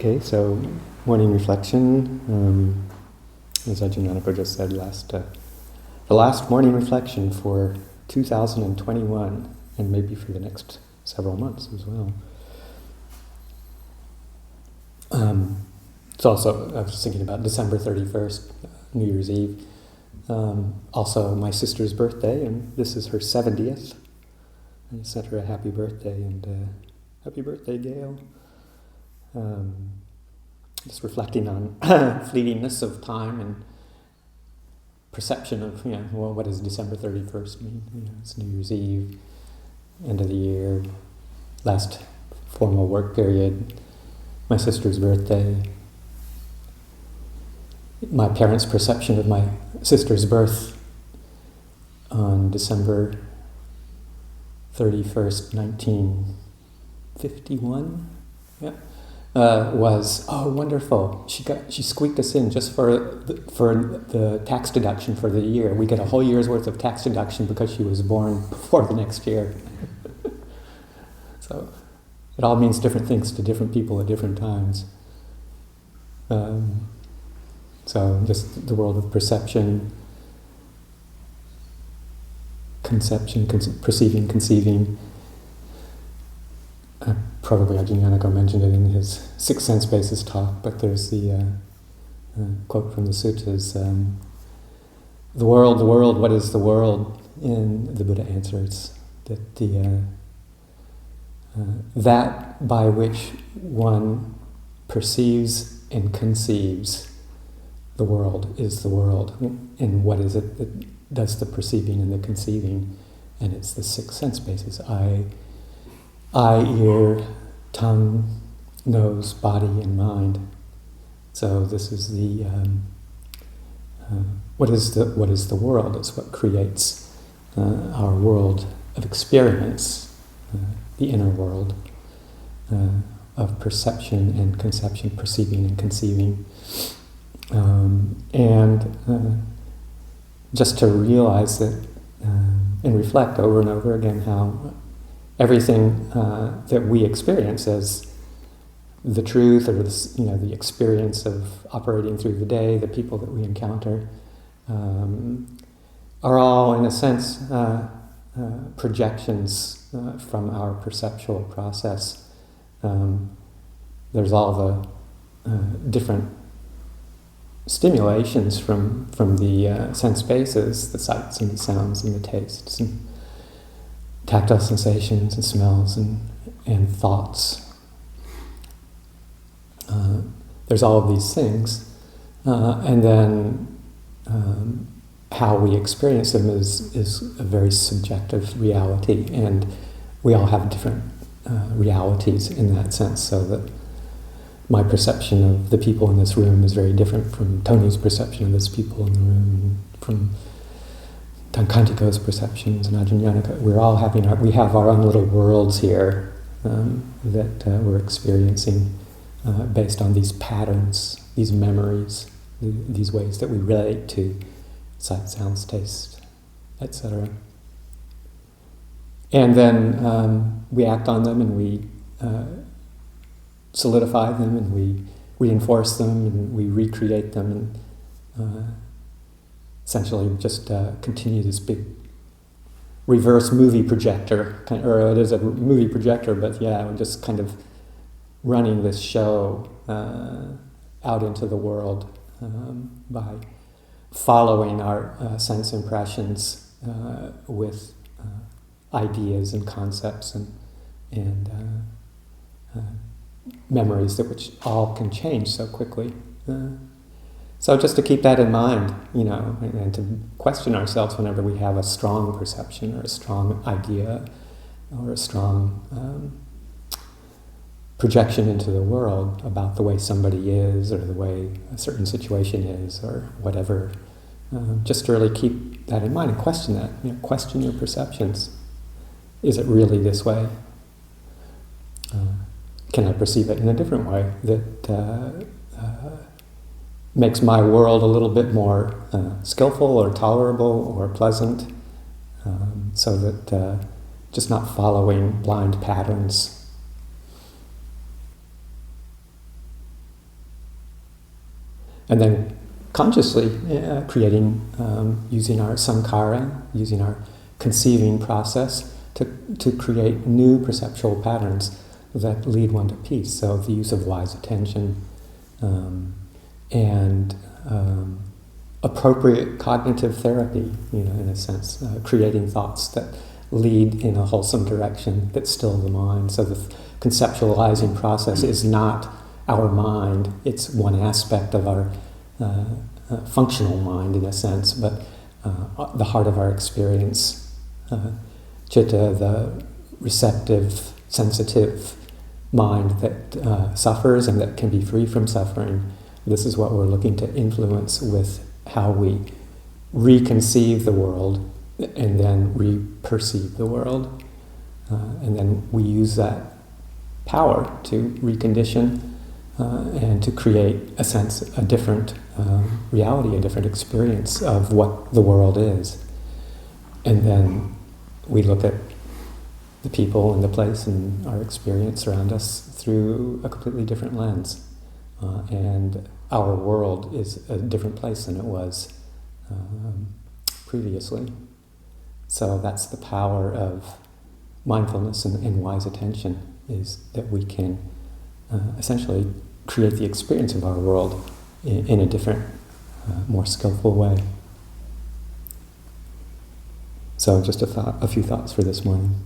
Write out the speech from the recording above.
Okay, so morning reflection. As Ajahn just said, the last morning reflection for 2021, and maybe for the next several months as well. It's also, I was thinking about December 31st, New Year's Eve. Also my sister's birthday, and this is her 70th. I sent her a happy birthday, and happy birthday, Gail. Just reflecting on fleetingness of time and perception of, well, what does December 31st mean? It's New Year's Eve, end of the year, last formal work period, my sister's birthday, my parents' perception of my sister's birth on December 31st, 1951. Yeah. Was, oh, wonderful. She squeaked us in just for the tax deduction for the year. We get a whole year's worth of tax deduction because she was born before the next year. So it all means different things to different people at different times. So just the world of perception, conception, perceiving, conceiving. Probably Ajahn mentioned it in his Six Sense Basis talk, but there's the quote from the suttas, the world, what is the world? And the Buddha answers that that by which one perceives and conceives the world is the world. And what is it that does the perceiving and the conceiving? And it's the Six Sense Basis. Eye, ear, tongue, nose, body, and mind. So this is the what is the world? It's what creates our world of experience, the inner world of perception and conception, perceiving and conceiving, and just to realize that and reflect over and over again how everything that we experience as the truth, or the experience of operating through the day, the people that we encounter, are all, in a sense, projections from our perceptual process. There's all the different stimulations from the sense bases, the sights and the sounds and the tastes and tactile sensations and smells and thoughts. There's all of these things, and then how we experience them is a very subjective reality, and we all have different realities in that sense, so that my perception of the people in this room is very different from Tony's perception of those people in the room, from Tankantiko's perceptions and Ajahn. We're all we have our own little worlds here that we're experiencing based on these patterns, these memories, these ways that we relate to sight, sounds, taste, etc. And then we act on them, and we solidify them, and we reinforce them, and we recreate them, and essentially just continue this big reverse movie projector, or it is a movie projector, but we're just kind of running this show out into the world by following our sense impressions with ideas and concepts and memories which all can change so quickly. So just to keep that in mind, and to question ourselves whenever we have a strong perception or a strong idea or a strong projection into the world about the way somebody is, or the way a certain situation is, or whatever. Just to really keep that in mind and question that. Question your perceptions. Is it really this way? Can I perceive it in a different way that makes my world a little bit more skillful or tolerable or pleasant, so that just not following blind patterns And then consciously creating, using our sankhara, using our conceiving process to create new perceptual patterns that lead one to peace. So the use of wise attention and appropriate cognitive therapy, in a sense, creating thoughts that lead in a wholesome direction that still the mind. So the conceptualizing process is not our mind, it's one aspect of our functional mind in a sense, but the heart of our experience, chitta, the receptive, sensitive mind that suffers and that can be free from suffering. This is what we're looking to influence with how we reconceive the world and then re-perceive the world. And then we use that power to recondition and to create a different reality, a different experience of what the world is. And then we look at the people and the place and our experience around us through a completely different lens. And our world is a different place than it was previously. So that's the power of mindfulness and wise attention, is that we can essentially create the experience of our world in a different, more skillful way. So just a few thoughts for this morning.